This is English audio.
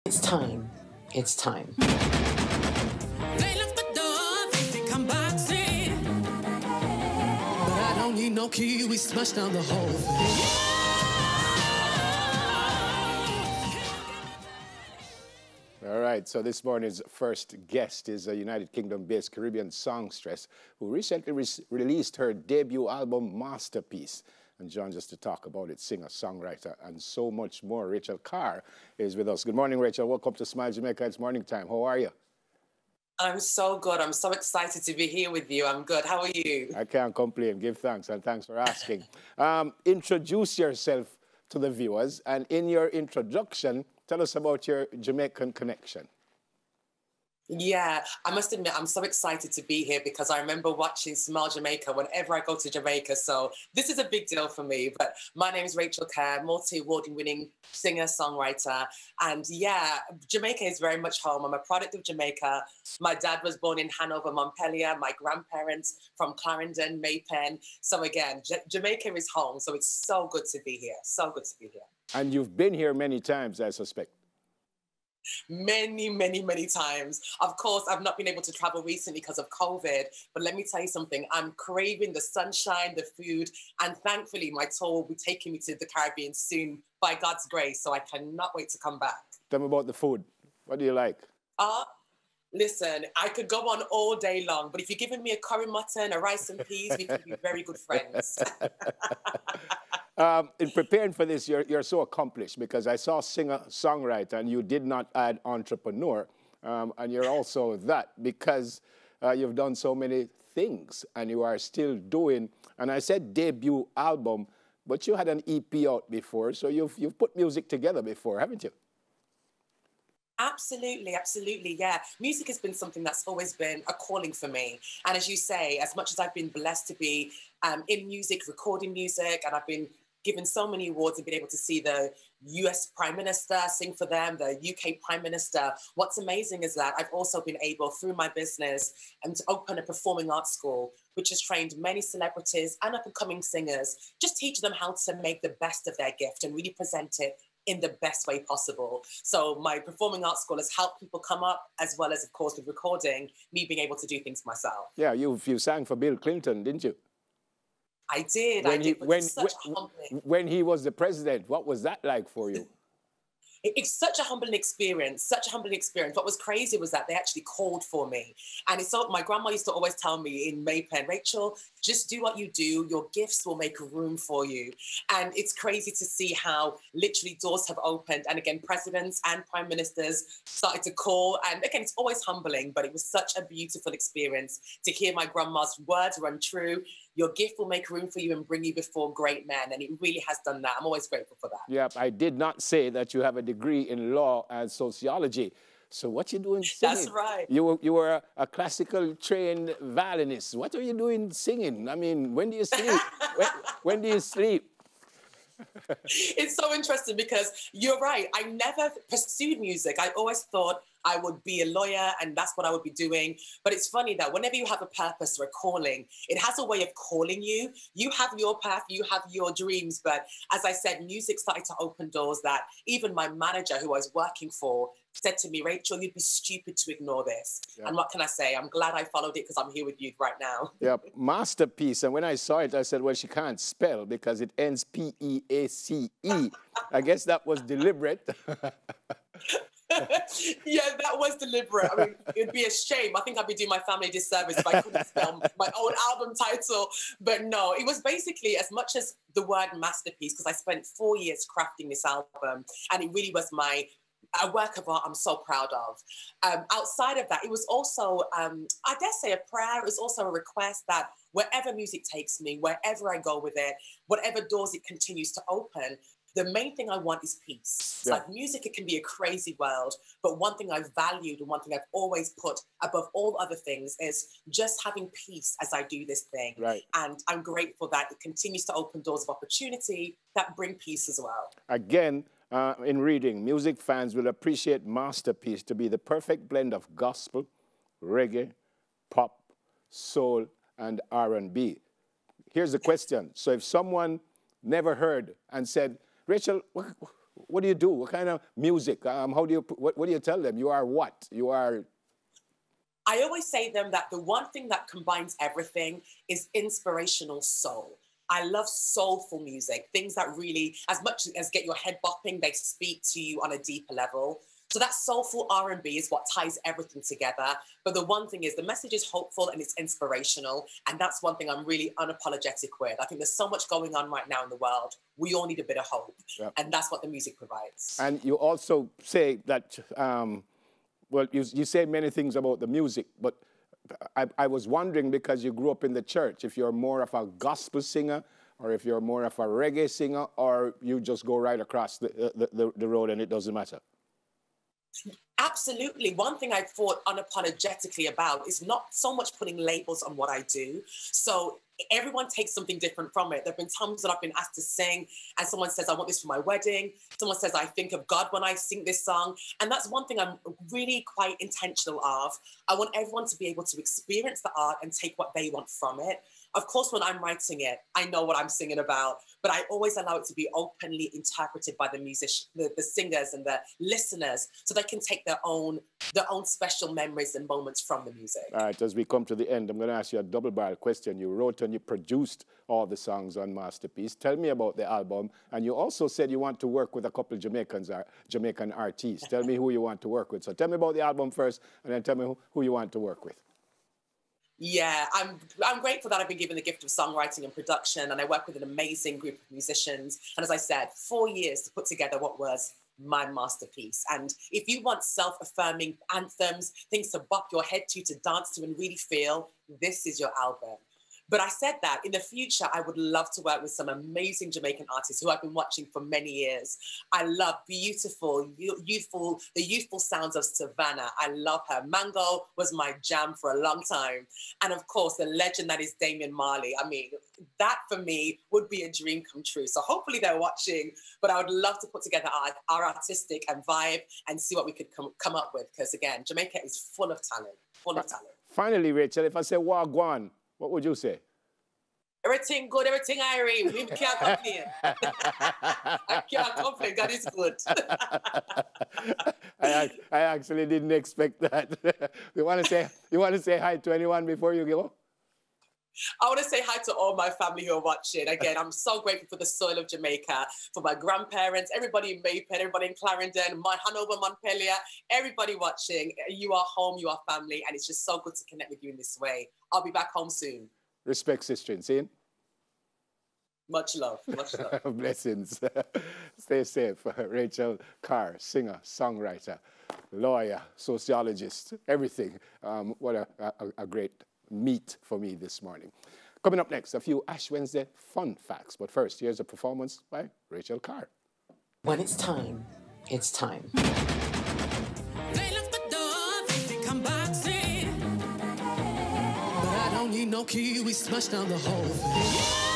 It's time. It's time. They left the door, they think I'm boxing. But I don't need no key, we smashed down the whole thing. All right, so this morning's first guest is a United Kingdom-based Caribbean songstress who recently released her debut album, Masterpiece. And joins us to talk about it, singer, songwriter, and so much more. Rachel Kerr is with us. Good morning, Rachel. Welcome to Smile Jamaica. It's morning time. How are you? I'm so good. I'm so excited to be here with you. I'm good. How are you? I can't complain. Give thanks, and thanks for asking. Introduce yourself to the viewers, and in your introduction, tell us about your Jamaican connection. Yeah, I must admit, I'm so excited to be here because I remember watching Smile Jamaica whenever I go to Jamaica. So this is a big deal for me. But my name is Rachel Kerr, multi-award winning singer, songwriter. And yeah, Jamaica is very much home. I'm a product of Jamaica. My dad was born in Hanover, Montpellier. My grandparents from Clarendon, Maypen. So again, Jamaica is home. So it's so good to be here. So good to be here. And you've been here many times, I suspect. Many, many, many times. Of course, I've not been able to travel recently because of COVID, but let me tell you something. I'm craving the sunshine, the food, and thankfully my tour will be taking me to the Caribbean soon by God's grace, so I cannot wait to come back. Tell me about the food. What do you like? Listen, I could go on all day long, but if you're giving me a curry mutton, a rice and peas, we can be very good friends. In preparing for this, you're so accomplished because I saw singer, songwriter, and you did not add entrepreneur. And you're also that because you've done so many things and you are still doing, and I said debut album, but you had an EP out before, so you've put music together before, haven't you? Absolutely, absolutely, yeah. Music has been something that's always been a calling for me. And as you say, as much as I've been blessed to be in music, recording music, and I've been given so many awards and been able to see the US Prime Minister sing for them, the UK Prime Minister. What's amazing is that I've also been able, through my business, to open a performing arts school, which has trained many celebrities and up-and-coming singers, just teach them how to make the best of their gift and really present it in the best way possible. So my performing arts school has helped people come up, as well as, of course, with recording, me being able to do things myself. Yeah, you sang for Bill Clinton, didn't you? I did. When he was the president, what was that like for you? It's such a humbling experience, such a humbling experience. What was crazy was that they actually called for me. And it's so, my grandma used to always tell me in Maypen, Rachel, just do what you do. Your gifts will make room for you. And it's crazy to see how literally doors have opened. And again, presidents and prime ministers started to call. And again, it's always humbling, but it was such a beautiful experience to hear my grandma's words run true. Your gift will make room for you and bring you before great men. And it really has done that. I'm always grateful for that. Yeah, I did not say that you have a degree in law and sociology. So what you doing singing? That's right. You were a classical trained violinist. What are you doing singing? I mean, when do you sleep? when do you sleep? It's so interesting because you're right. I never pursued music. I always thought I would be a lawyer and that's what I would be doing. But it's funny that whenever you have a purpose or a calling, it has a way of calling you. You have your path, you have your dreams. But as I said, music started to open doors that even my manager who I was working for said to me, Rachel, you'd be stupid to ignore this. Yeah. And what can I say? I'm glad I followed it because I'm here with you right now. Yeah, Masterpiece. And when I saw it, I said, well, she can't spell because it ends P-E-A-C-E. I guess that was deliberate. Yeah, that was deliberate. I mean, it'd be a shame. I think I'd be doing my family a disservice if I couldn't spell my own album title. But no, it was basically as much as the word masterpiece, because I spent 4 years crafting this album, and it really was a work of art I'm so proud of. Outside of that, it was also, I dare say, a prayer. It was also a request that wherever music takes me, wherever I go with it, whatever doors it continues to open, the main thing I want is peace. Yeah. Like music, it can be a crazy world, but one thing I've valued and one thing I've always put above all other things is just having peace as I do this thing. Right. And I'm grateful that it continues to open doors of opportunity that bring peace as well. Again, in reading, music fans will appreciate Masterpiece to be the perfect blend of gospel, reggae, pop, soul, and R&B. Here's the question. So if someone never heard and said, Rachel, what do you do? What kind of music? How do you, what do you tell them? You are what? You are... I always say to them that the one thing that combines everything is inspirational soul. I love soulful music, things that really, as much as get your head bopping, they speak to you on a deeper level. So that soulful R&B is what ties everything together. But the one thing is the message is hopeful and it's inspirational. And that's one thing I'm really unapologetic with. I think there's so much going on right now in the world. We all need a bit of hope. Yep. And that's what the music provides. And you also say that, well, you say many things about the music, but I was wondering, because you grew up in the church, if you're more of a gospel singer or if you're more of a reggae singer, or you just go right across the road and it doesn't matter. Absolutely. One thing I thought unapologetically about is not so much putting labels on what I do. So everyone takes something different from it. There have been times that I've been asked to sing and someone says, I want this for my wedding. Someone says, I think of God when I sing this song. And that's one thing I'm really quite intentional of. I want everyone to be able to experience the art and take what they want from it. Of course, when I'm writing it, I know what I'm singing about, but I always allow it to be openly interpreted by the musicians, the singers and the listeners, so they can take their own special memories and moments from the music. All right, as we come to the end, I'm going to ask you a double-barrel question. You wrote and you produced all the songs on Masterpiece. Tell me about the album. And you also said you want to work with a couple of Jamaican artists. Tell me who you want to work with. So tell me about the album first, and then tell me who you want to work with. Yeah, I'm grateful that I've been given the gift of songwriting and production, and I work with an amazing group of musicians. And as I said, 4 years to put together what was my masterpiece. And if you want self-affirming anthems, things to bop your head to dance to and really feel, this is your album. But I said that in the future, I would love to work with some amazing Jamaican artists who I've been watching for many years. I love beautiful, the youthful sounds of Savannah. I love her. Mango was my jam for a long time. And of course, the legend that is Damian Marley. I mean, that for me would be a dream come true. So hopefully they're watching, but I would love to put together our artistic and vibe and see what we could come up with. Because again, Jamaica is full of talent, full of talent. Finally, Rachel, if I say Wagwan, what would you say? Everything good, everything Irene. We can't complain. I can't complain. God is good. I actually didn't expect that. You want to say hi to anyone before you go? I want to say hi to all my family who are watching. Again, I'm so grateful for the soil of Jamaica, for my grandparents, everybody in Maypen, everybody in Clarendon, my Hanover, Montpellier, everybody watching. You are home, you are family, and it's just so good to connect with you in this way. I'll be back home soon. Respect, sister Insane. Much love, much love. Blessings. Stay safe. Rachel Kerr, singer, songwriter, lawyer, sociologist, everything. What a great meet for me this morning. Coming up next, a few Ash Wednesday fun facts. But first, here's a performance by Rachel Kerr. When it's time, it's time. They left the door, they think I'm boxing. But I don't need no key, we smashed down the whole thing.